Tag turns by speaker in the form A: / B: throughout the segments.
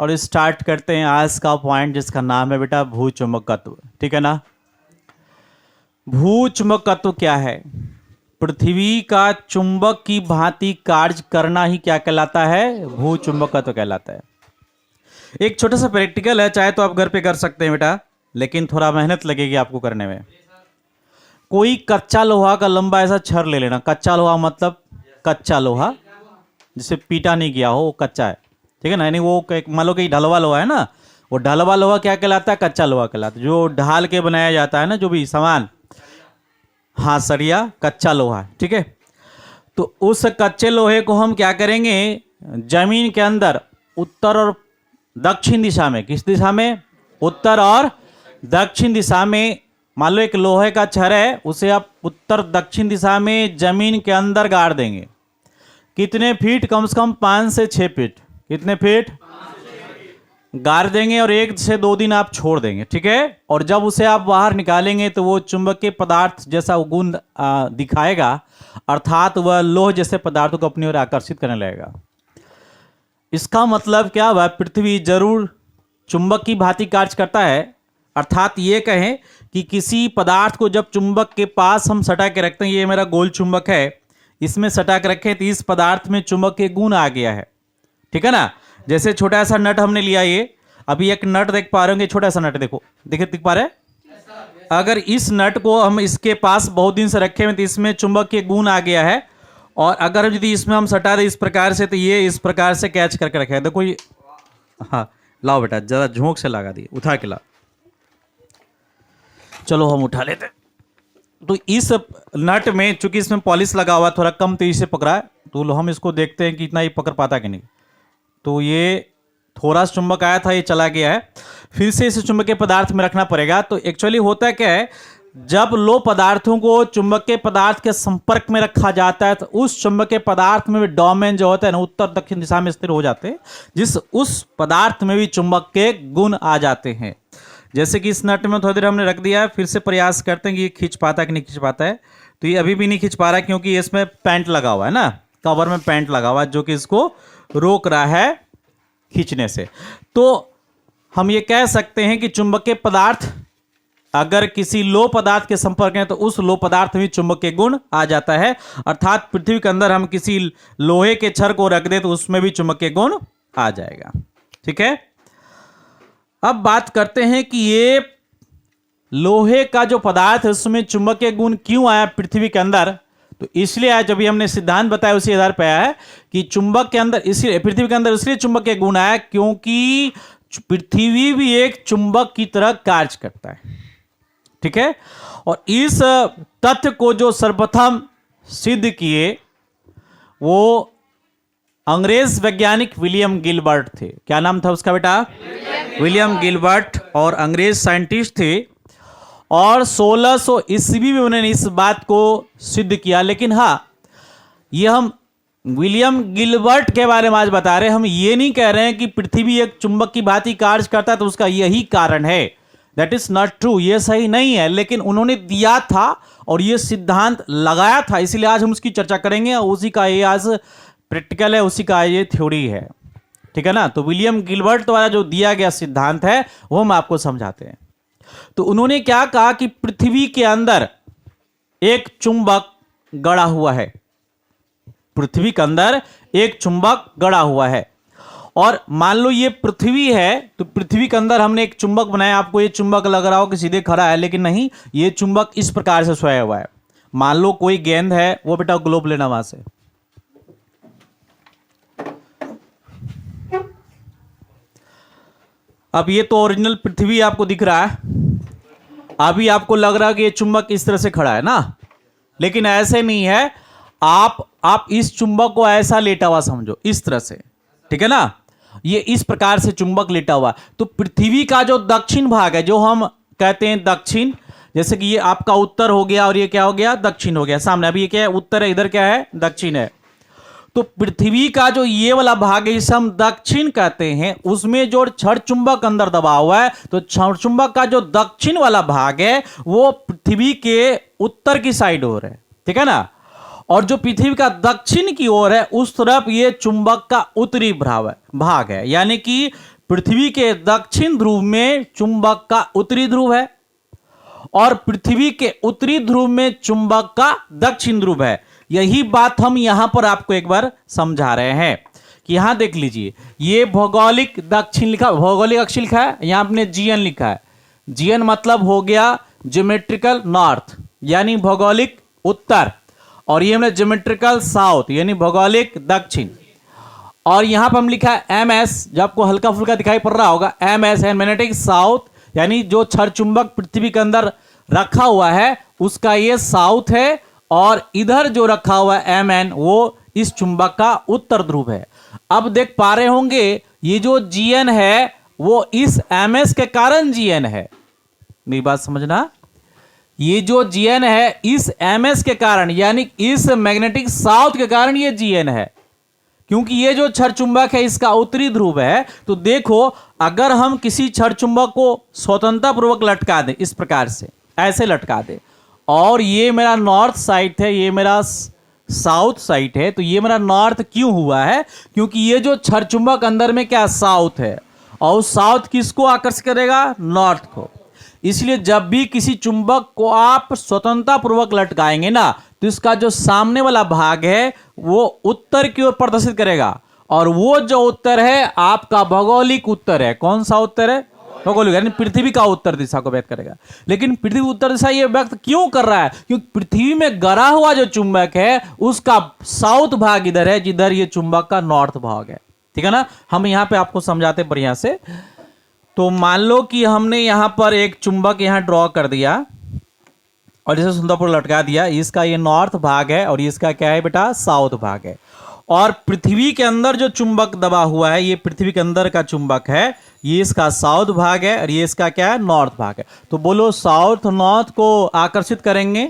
A: और स्टार्ट करते हैं आज का पॉइंट जिसका नाम है बेटा भूचुंबकत्व। ठीक है ना। भूचुंबकत्व क्या है? पृथ्वी का चुंबक की भांति कार्य करना ही क्या कहलाता है? भूचुंबकत्व कहलाता है। एक छोटा सा प्रैक्टिकल है, चाहे तो आप घर पे कर सकते हैं बेटा, लेकिन थोड़ा मेहनत लगेगी आपको करने में। कोई कच्चा लोहा का लंबा ऐसा छड़ ले लेना। कच्चा लोहा मतलब कच्चा लोहा जिसे पीटा नहीं गया हो, वो कच्चा है। ठीक है ना। यानी वो मान लो कि ढलवा लोहा है ना, वो ढलवा लोहा क्या कहलाता है? कच्चा लोहा कहलाता है। जो ढाल के बनाया जाता है ना, जो भी सामान, हाँ सरिया, कच्चा लोहा। ठीक है। तो उस कच्चे लोहे को हम क्या करेंगे? जमीन के अंदर उत्तर और दक्षिण दिशा में, किस दिशा में? उत्तर और दक्षिण दिशा में। मान लो एक लोहे का छड़ है, उसे आप उत्तर दक्षिण दिशा में जमीन के अंदर गाड़ देंगे। कितने फीट? कम से कम 5 से 6 फीट। कितने फीट? गाड़ देंगे और 1 से 2 दिन आप छोड़ देंगे। ठीक है। और जब उसे आप बाहर निकालेंगे तो वो चुंबकीय पदार्थ जैसा गुण दिखाएगा, अर्थात वह लोह जैसे पदार्थों को अपनी ओर आकर्षित करने लगेगा। इसका मतलब क्या हुआ? पृथ्वी जरूर चुंबक की भांति कार्य करता है। अर्थात ये कहें कि किसी पदार्थ को जब चुंबक के पास हम सटा के रखते हैं, ये मेरा गोल चुंबक है, इसमें सटा के रखें तो इस पदार्थ में चुंबक के गुण आ गया है। ठीक है ना। जैसे छोटा सा नट हमने लिया, ये अभी एक नट देख पा रहे होंगे, छोटा सा नट देखो, दिख पा रहे हैं? अगर इस नट को हम इसके पास बहुत दिन से रखे हुए तो इसमें चुंबक के गुण आ गया है, और अगर यदि इसमें हम सटा दें इस प्रकार से तो ये इस प्रकार से कैच करके रखा है। देखो ये, हाँ लाओ बेटा, जरा झोंक से लगा दिए, उठा के लाओ। चलो हम उठा लेते। तो इस नट में चूंकि इसमें पॉलिश लगा हुआ, थोड़ा कम तेजी से पकड़ा है, तो हम इसको देखते हैं कि इतना ही पकड़ पाता कि नहीं। तो ये थोड़ा चुंबक आया था, ये चला गया है, फिर से इसे चुंबकीय पदार्थ में रखना पड़ेगा। तो एक्चुअली होता क्या है, जब लो पदार्थों को चुंबकीय पदार्थ के संपर्क में रखा जाता है तो उस चुंबकीय पदार्थ में भी डोमेन जो होता है ना, उत्तर दक्षिण दिशा में स्थिर हो जाते हैं, जिस उस पदार्थ में भी चुंबक के गुण आ जाते हैं। जैसे कि इस नट में थोड़ी देर हमने रख दिया है, फिर से प्रयास करते हैं कि ये खींच पाता है कि नहीं खींच पाता है। तो ये अभी भी नहीं खींच पा रहा है क्योंकि इसमें पैंट लगा हुआ है ना, कवर में पैंट लगा हुआ है जो कि इसको रोक रहा है खींचने से। तो हम ये कह सकते हैं कि चुंबकीय पदार्थ अगर किसी लो पदार्थ के संपर्क में तो उस लो पदार्थ में चुंबकीय गुण आ जाता है। अर्थात पृथ्वी के अंदर हम किसी लोहे के छड़ को रख दे तो उसमें भी चुंबकीय गुण आ जाएगा। ठीक है। अब बात करते हैं कि ये लोहे का जो पदार्थ है उसमें चुंबकीय गुण क्यों आया पृथ्वी के अंदर। तो इसलिए आज जब हमने सिद्धांत बताया उसी आधार पर आया है कि चुंबक के अंदर, इसलिए पृथ्वी के अंदर इसलिए चुंबकीय गुण आया क्योंकि पृथ्वी भी एक चुंबक की तरह कार्य करता है। ठीक है। और इस तथ्य को जो सर्वप्रथम सिद्ध किए वो अंग्रेज वैज्ञानिक विलियम गिलबर्ट थे। क्या नाम था उसका बेटा? William Gilbert. और अंग्रेज साइंटिस्ट थे, और 1600 ईस्वी में उन्होंने इस बात को सिद्ध किया। लेकिन हाँ, ये हम विलियम गिलबर्ट के बारे में आज बता रहे हैं, हम ये नहीं कह रहे हैं कि पृथ्वी एक चुंबक की भांति कार्य करता है तो उसका यही कारण है। दैट इज नॉट ट्रू, ये सही नहीं है। लेकिन उन्होंने दिया था और ये सिद्धांत लगाया था, इसलिए आज हम उसकी चर्चा करेंगे। उसी का ये आज प्रैक्टिकल है, उसी का ये थ्योरी है। ठीक है ना। तो विलियम गिलबर्ट द्वारा जो दिया गया सिद्धांत है वो हम आपको समझाते हैं। तो उन्होंने क्या कहा कि पृथ्वी के अंदर एक चुंबक गड़ा हुआ है। पृथ्वी के अंदर एक चुंबक गड़ा हुआ है, और मान लो ये पृथ्वी है तो पृथ्वी के अंदर हमने एक चुंबक बनाया। आपको ये चुंबक लग रहा हो कि सीधे खड़ा है, लेकिन नहीं, ये चुंबक इस प्रकार से सोया हुआ है। मान लो कोई गेंद है, वो बेटा ग्लोब लेना वहां से। अब ये तो ओरिजिनल पृथ्वी आपको दिख रहा है, अभी आपको लग रहा है कि ये चुंबक इस तरह से खड़ा है ना, लेकिन ऐसे नहीं है। आप इस चुंबक को ऐसा लेटा हुआ समझो, इस तरह से। ठीक है ना। ये इस प्रकार से चुंबक लेटा हुआ। तो पृथ्वी का जो दक्षिण भाग है, जो हम कहते हैं दक्षिण, जैसे कि ये आपका उत्तर हो गया और ये क्या हो गया? दक्षिण हो गया। सामने अभी ये क्या है? उत्तर है, इधर क्या है? दक्षिण है। तो पृथ्वी का जो ये वाला भाग है इसे हम दक्षिण कहते हैं, उसमें जो छड़ चुंबक अंदर दबा हुआ है, तो छड़ चुंबक का जो दक्षिण वाला भाग है वो पृथ्वी के उत्तर की साइड हो रहा है। ठीक है ना। और जो पृथ्वी का दक्षिण की ओर है उस तरफ ये चुंबक का उत्तरी भाग है। यानी कि पृथ्वी के दक्षिण ध्रुव में चुंबक का उत्तरी ध्रुव है और पृथ्वी के उत्तरी ध्रुव में चुंबक का दक्षिण ध्रुव है। यही बात हम यहां पर आपको एक बार समझा रहे हैं कि यहां देख लीजिए, ये भौगोलिक दक्षिण लिखा, भौगोलिक अक्ष लिखा है, यहां आपने जीएन लिखा है। जीएन मतलब हो गया ज्योमेट्रिकल नॉर्थ यानी भौगोलिक उत्तर, और ये हमने ज्योमेट्रिकल साउथ यानी भौगोलिक दक्षिण। और यहां पर हम लिखा है एम एस, जो आपको हल्का फुल्का दिखाई पड़ रहा होगा, एम एस है मैग्नेटिक साउथ, यानी जो क्षण चुंबक पृथ्वी के अंदर रखा हुआ है उसका ये साउथ है, और इधर जो रखा हुआ है एम एन वो इस चुंबक का उत्तर ध्रुव है। अब देख पा रहे होंगे ये जो जीएन है वो इस एम एस के कारण जीएन है। मेरी बात समझना, ये जो जीएन है इस एम एस के कारण यानी इस मैग्नेटिक साउथ के कारण ये जीएन है, क्योंकि ये जो क्षण चुंबक है इसका उत्तरी ध्रुव है। तो देखो अगर हम किसी क्षण चुंबक को स्वतंत्रता पूर्वक लटका दें, इस प्रकार से ऐसे लटका दें, और ये मेरा नॉर्थ साइड है, ये मेरा साउथ साइड है, तो ये मेरा नॉर्थ क्यों हुआ है? क्योंकि ये जो क्षण चुंबक अंदर में क्या साउथ है, और साउथ किसको आकर्षित करेगा? नॉर्थ को। इसलिए जब भी किसी चुंबक को आप स्वतंत्रता पूर्वक लटकाएंगे ना, तो इसका जो सामने वाला भाग है वो उत्तर की ओर प्रदर्शित करेगा, और वो जो उत्तर है आपका भौगोलिक उत्तर है। कौन सा उत्तर है? भौगोलिक, यानी पृथ्वी का उत्तर दिशा को व्यक्त करेगा। लेकिन पृथ्वी उत्तर दिशा ये व्यक्त क्यों कर रहा है? क्योंकि पृथ्वी में गड़ा हुआ जो चुंबक है उसका साउथ भाग इधर है, जिधर ये चुंबक का नॉर्थ भाग है। ठीक है ना? हम यहां पे आपको समझाते बढ़िया से। तो मान लो कि हमने यहां पर एक चुंबक यहां ड्रॉ कर दिया और इसे सुंदरपुर लटका दिया। इसका ये नॉर्थ भाग है और इसका क्या है बेटा? साउथ भाग है। और पृथ्वी के अंदर जो चुंबक दबा हुआ है, ये पृथ्वी के अंदर का चुंबक है, ये इसका साउथ भाग है और ये इसका क्या है? नॉर्थ भाग है। तो बोलो साउथ नॉर्थ को आकर्षित करेंगे,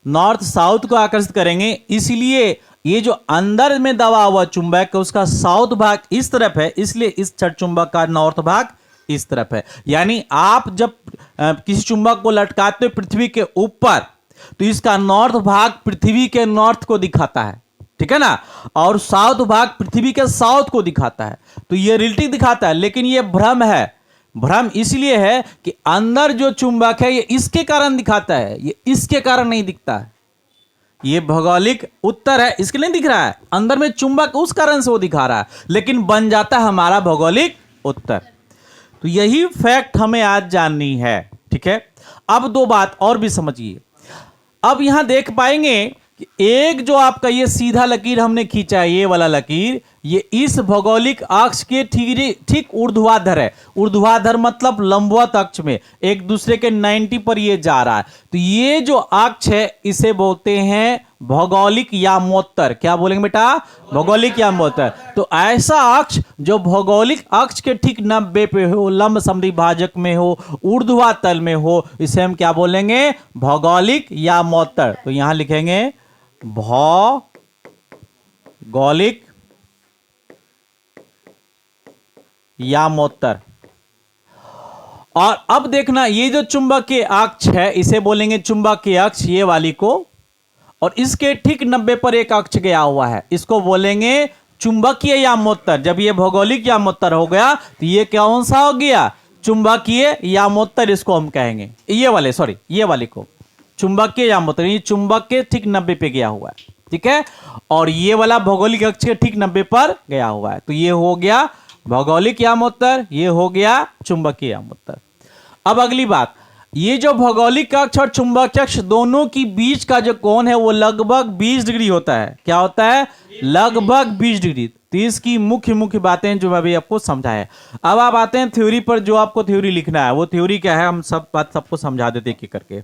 A: नॉर्थ साउथ को आकर्षित करेंगे। इसलिए ये जो अंदर में दबा हुआ चुंबक है उसका साउथ भाग इस तरफ है, इसलिए इस क्षण चुंबक का नॉर्थ भाग इस तरफ है। यानी आप जब किसी चुंबक को लटकाते हो पृथ्वी के ऊपर, तो इसका नॉर्थ भाग पृथ्वी के नॉर्थ को दिखाता है, ठीक है ना, और साउथ भाग पृथ्वी के साउथ को दिखाता है। तो ये रिलेटिव दिखाता है, लेकिन ये भ्रम है। भ्रम इसलिए है कि अंदर जो चुंबक है ये इसके कारण दिखाता है, ये इसके कारण नहीं दिखता है। ये भौगोलिक उत्तर है, इसके लिए नहीं दिख रहा है। अंदर में चुंबक उस कारण से वो दिखा रहा है, लेकिन बन जाता है हमारा भौगोलिक उत्तर। तो यही फैक्ट हमें आज जाननी है, ठीक है। अब दो बात और भी समझिए। अब यहां देख पाएंगे कि एक जो आपका ये सीधा लकीर हमने खींचा है, ये वाला लकीर, ये इस भौगोलिक अक्ष के ठीक ऊर्ध्वाधर है। ऊर्ध्वाधर मतलब लंबवत अक्ष में एक दूसरे के 90 पर ये जा रहा है। तो ये जो अक्ष है इसे बोलते हैं भौगोलिक यामोत्तर। क्या बोलेंगे बेटा? भौगोलिक यामोत्तर। तो ऐसा अक्ष जो भौगोलिक अक्ष के ठीक 90 पे हो, लंब समद्विभाजक में हो, ऊर्ध्वातल में हो, इसे हम क्या बोलेंगे? भौगोलिक यामोत्तर। तो यहां लिखेंगे भौगोलिक यामोत्तर। और अब देखना, ये जो चुंबकीय अक्ष है इसे बोलेंगे चुंबकीय अक्ष, ये वाली को, और इसके ठीक 90 पर एक अक्ष गया हुआ है, इसको बोलेंगे चुंबकीय यामोत्तर। जब ये भौगोलिक यामोत्तर हो गया तो ये कौन सा हो गया? चुंबकीय यामोत्तर इसको हम कहेंगे। ये वाले, सॉरी, ये वाली को चुंबकीय यामोत्तर, ये चुंबक के ठीक 90 पे गया हुआ है, ठीक है। और ये वाला भौगोलिक अक्ष के ठीक 90 पर गया हुआ है। तो ये हो गया भौगोलिक यामोत्तर, ये हो गया चुंबकीय यामोत्तर। अब अगली बात, ये जो भौगोलिक अक्ष और चुंबकीय अक्ष दोनों की बीच का जो कोण है वो लगभग 20 डिग्री होता है। क्या होता है? लगभग 20 डिग्री। तो इसकी मुख्य बातें जो मैं अभी आपको समझाया। अब आप आते हैं थ्योरी पर। जो आपको थ्योरी लिखना है वो थ्योरी क्या है, हम सब बात सबको समझा देते एक करके।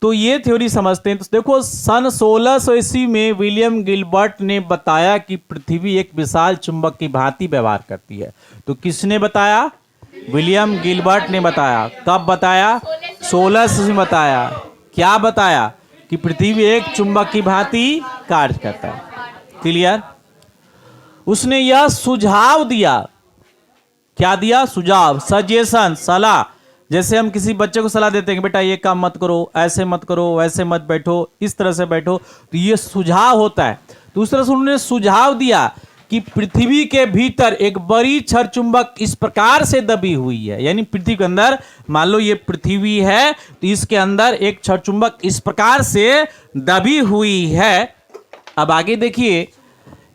A: तो ये थ्योरी समझते हैं। तो देखो, सन 1600 ईस्वी में विलियम गिलबर्ट ने बताया कि पृथ्वी एक विशाल चुंबक की भांति व्यवहार करती है। तो किसने बताया? विलियम गिलबर्ट ने बताया। कब बताया? 1600 में बताया। क्या बताया? कि पृथ्वी एक चुंबक की भांति कार्य करता है। क्लियर? उसने यह सुझाव दिया। क्या दिया? सुझाव, सजेशन, सलाह। जैसे हम किसी बच्चे को सलाह देते हैं कि बेटा ये काम मत करो, ऐसे मत करो, वैसे मत बैठो, इस तरह से बैठो, तो ये सुझाव होता है। दूसरा से उन्होंने सुझाव दिया कि पृथ्वी के भीतर एक बड़ी छड़ चुंबक इस प्रकार से दबी हुई है, यानी पृथ्वी के अंदर मान लो ये पृथ्वी है तो इसके अंदर एक छड़ चुंबक इस प्रकार से दबी हुई है। अब आगे देखिए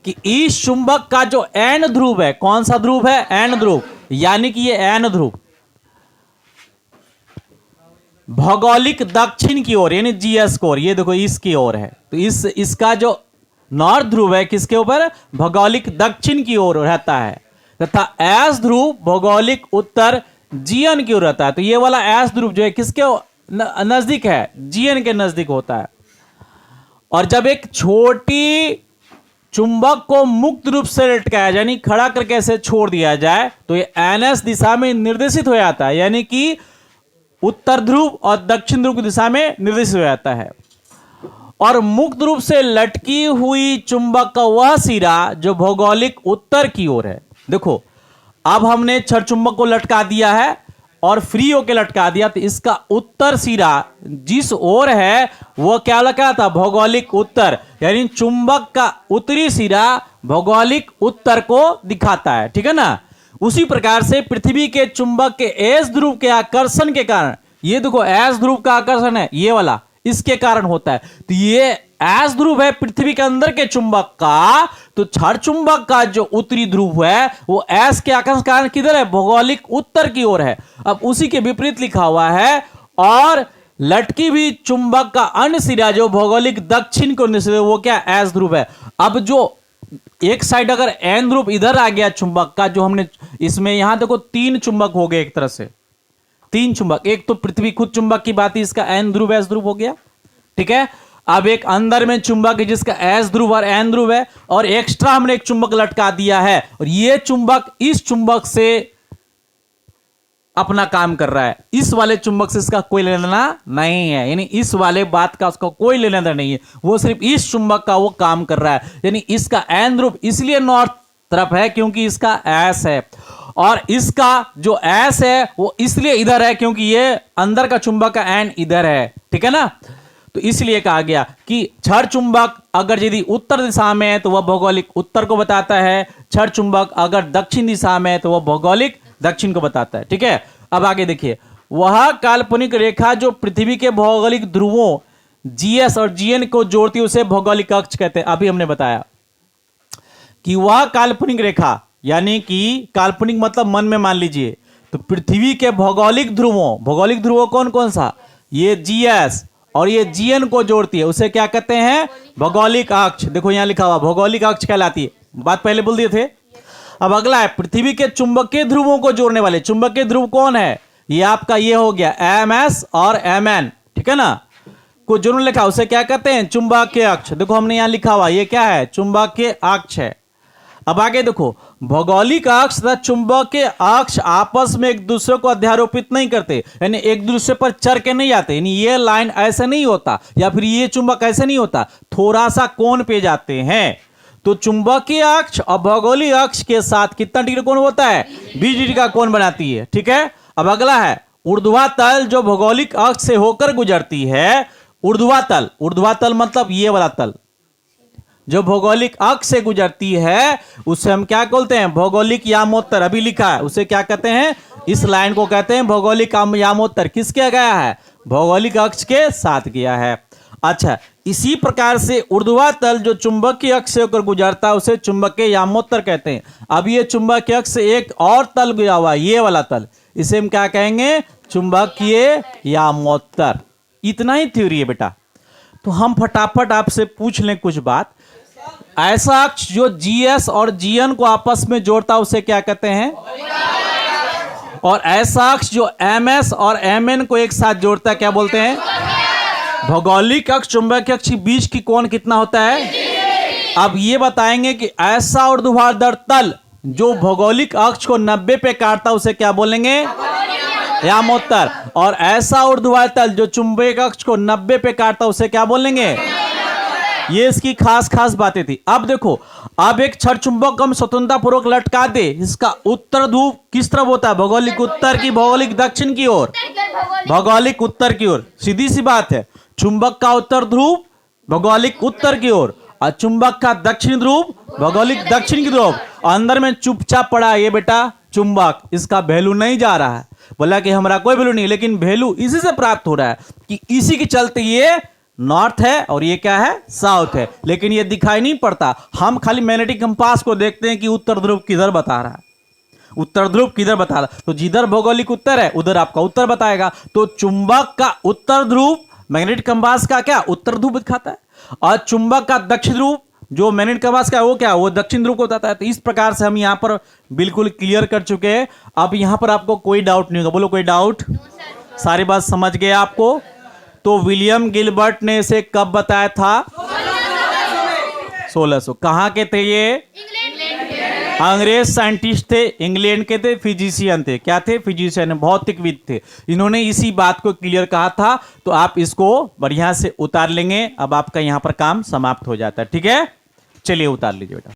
A: कि इस चुंबक का जो एन ध्रुव है, कौन सा ध्रुव है? एन ध्रुव, यानी कि ये एन ध्रुव भौगोलिक दक्षिण की ओर यानी जीएस की ओर, ये देखो इसकी ओर है, तो इसका जो नॉर्थ ध्रुव है किसके ऊपर? भौगोलिक दक्षिण की ओर रहता है, तथा एस ध्रुव भौगोलिक उत्तर जीएन की ओर रहता है। तो ये वाला एस ध्रुव जो है किसके नजदीक है? जीएन के नजदीक होता है। और जब एक छोटी चुंबक को मुक्त रूप से लटकाया यानी खड़ा करके ऐसे छोड़ दिया जाए तो ये एनएस दिशा में निर्देशित हो जाता है, यानी कि उत्तर ध्रुव और दक्षिण ध्रुव की दिशा में निर्देशित हो जाता है। और मुक्त रूप से लटकी हुई चुंबक का वह सिरा जो भौगोलिक उत्तर की ओर है। देखो अब हमने छड़ चुंबक को लटका दिया है और फ्री होके लटका दिया, तो इसका उत्तर सिरा जिस ओर है वह क्या लगा था? भौगोलिक उत्तर, यानी चुंबक का उत्तरी सिरा भौगोलिक उत्तर को दिखाता है, ठीक है ना। उसी प्रकार से पृथ्वी के चुंबक के एस ध्रुव के आकर्षण के कारण, ये देखो एस ध्रुव का आकर्षण है ये वाला, इसके कारण होता है। तो ये एस ध्रुव है पृथ्वी के अंदर के चुंबक का, तो छड़ चुंबक का जो उत्तरी ध्रुव है वो एस के आकर्षण कारण किधर है? भौगोलिक उत्तर की ओर है। अब उसी के विपरीत लिखा हुआ है, और लटकी हुई चुंबक का अन्य सिरा जो भौगोलिक दक्षिण को निश्चित वो क्या? एस ध्रुव है। अब जो एक साइड अगर एन ध्रुव इधर आ गया चुंबक का, जो हमने इसमें यहां देखो 3 चुंबक हो गए, एक तरह से 3 चुंबक, एक तो पृथ्वी खुद चुंबक की बात है, इसका एन ध्रुव एस ध्रुव हो गया, ठीक है। अब एक अंदर में चुंबक है जिसका एस ध्रुव और एन ध्रुव है, और एक्स्ट्रा हमने एक चुंबक लटका दिया है, और ये चुंबक इस चुंबक से अपना काम कर रहा है, इस वाले चुंबक से इसका कोई लेना देना नहीं है, यानी इस वाले बात का उसका कोई लेना देना नहीं है, वो सिर्फ इस चुंबक का वो काम कर रहा है। यानी इसका एन ध्रुव इसलिए नॉर्थ तरफ है क्योंकि इसका एस है, और इसका जो एस है वो इसलिए इधर है क्योंकि ये अंदर का चुंबक का एन इधर है, ठीक है ना। तो इसलिए कहा गया कि छड़ चुंबक अगर यदि उत्तर दिशा में है तो वह भौगोलिक उत्तर को बताता है, छड़ चुंबक अगर दक्षिण दिशा में है तो वह भौगोलिक दक्षिण को बताता है, ठीक है। अब आगे देखिए, वह काल्पनिक रेखा जो पृथ्वी के भौगोलिक ध्रुवों जीएस और जीएन को जोड़ती है उसे भौगोलिक अक्ष कहते हैं। अभी हमने बताया कि वह काल्पनिक रेखा, यानी कि काल्पनिक मतलब मन में मान लीजिए, तो पृथ्वी के भौगोलिक ध्रुवों कौन कौन सा? ये जीएस और ये जीएन को जोड़ती है, उसे क्या कहते हैं? भौगोलिक अक्ष। देखो यहां लिखा हुआ भौगोलिक अक्ष कहलाती है, बात पहले बोल दिए थे। अब अगला है पृथ्वी के चुंबकीय ध्रुवों को जोड़ने वाले, चुंबकीय ध्रुव कौन है? ये आपका ये हो गया एमएस और एमएन, ठीक है ना, को जोड़ने लिखा, उसे क्या कहते हैं? चुंबकीय अक्ष। देखो हमने यहां लिखा हुआ ये क्या है? चुंबकीय अक्ष है। अब आगे देखो, भौगोलिक अक्ष तथा चुंबकीय अक्ष आपस में एक दूसरे को अध्यारोपित नहीं करते, यानी एक दूसरे पर चढ़ के नहीं आते, यानी ये लाइन ऐसे नहीं होता या फिर ये चुंबक ऐसे नहीं होता, थोड़ा सा कोण पे जाते हैं। तो चुंबकीय अक्ष और भौगोलिक अक्ष के साथ कितना डिग्री कोण होता है? 20 डिग्री का कोण बनाती है, ठीक है। अब अगला है ऊर्ध्वातल जो भौगोलिक अक्ष से होकर गुजरती है। ऊर्ध्वातल मतलब ये वाला तल जो भौगोलिक अक्ष से गुजरती है उसे हम क्या बोलते हैं? भौगोलिक यामोत्तर। अभी लिखा है, उसे क्या कहते हैं? इस लाइन को कहते हैं भौगोलिक यामोत्तर। किसके गया है? भौगोलिक अक्ष के साथ गया है। अच्छा, इसी प्रकार से ऊर्ध्वातल जो चुंबकीय अक्ष से होकर गुजरता है उसे चुंबकीय यामोत्तर कहते हैं। अब ये चुंबकीय अक्ष से एक और तल गया हुआ, ये वाला तल, इसे हम क्या कहेंगे? चुंबकीय यामोत्तर। इतना ही थ्योरी है बेटा। तो हम फटाफट आपसे पूछ लें कुछ बात। ऐसा अक्ष जो जीएस और जीएन को आपस में जोड़ता है उसे क्या कहते हैं? और ऐसा अक्ष जो एमएस और एमएन को एक साथ जोड़ता है क्या बोलते हैं? भौगोलिक अक्ष चुंबकीय अक्ष के बीच की कोण कितना होता है? अब ये बताएंगे कि ऐसा ऊर्ध्वाधर तल जो भौगोलिक अक्ष को 90 पे काटता है उसे क्या बोलेंगे? यामोत्तर। और ऐसा ऊर्ध्वाधर तल जो चुंबकीय अक्ष को 90 पे काटता है उसे क्या बोलेंगे? ये इसकी खास बातें थी। अब देखो, अब एक छड़ चुंबक हम स्वतंत्रता पूर्वक लटका दे, इसका उत्तर ध्रुव किस तरफ होता है? भौगोलिक उत्तर की भौगोलिक दक्षिण की ओर? भौगोलिक उत्तर की ओर। सीधी सी बात है, चुंबक का उत्तर ध्रुव भौगोलिक उत्तर की ओर, और चुंबक का दक्षिण ध्रुव भौगोलिक दक्षिण की ध्रुव, अंदर में चुपचाप पड़ा ये बेटा चुंबक, इसका वैल्यू नहीं जा रहा है। बोला कि हमारा कोई वैल्यू नहीं, लेकिन वैल्यू इसी से प्राप्त हो रहा है कि इसी के चलते ये नॉर्थ है और ये क्या है, साउथ है, लेकिन ये दिखाई नहीं पड़ता। हम खाली मैग्नेटिक कंपास को देखते हैं कि उत्तर ध्रुव किधर बता रहा है, उत्तर ध्रुव किधर बता रहा है, तो जिधर भौगोलिक उत्तर है उधर आपका उत्तर बताएगा। तो चुंबक का उत्तर ध्रुव मैग्नेटिक कंपास का क्या, उत्तर ध्रुव दिखाता है, और चुंबक का दक्षिण ध्रुव जो मैग्नेटिक कंपास का है वो क्या, वो दक्षिण ध्रुव को बताता है। तो इस प्रकार से हम यहां पर बिल्कुल क्लियर कर चुके हैं। अब यहां पर आपको कोई डाउट नहीं होगा, बोलो कोई डाउट? सारी बात समझ गए आपको? तो विलियम गिलबर्ट ने इसे कब बताया था? 1600। कहां के थे ये? अंग्रेज साइंटिस्ट थे, इंग्लैंड के थे, फिजिशियन थे। क्या थे? फिजिशियन, भौतिकविद थे। इन्होंने इसी बात को क्लियर कहा था। तो आप इसको बढ़िया से उतार लेंगे। अब आपका यहां पर काम समाप्त हो जाता है। ठीक है, चलिए उतार लीजिए बेटा।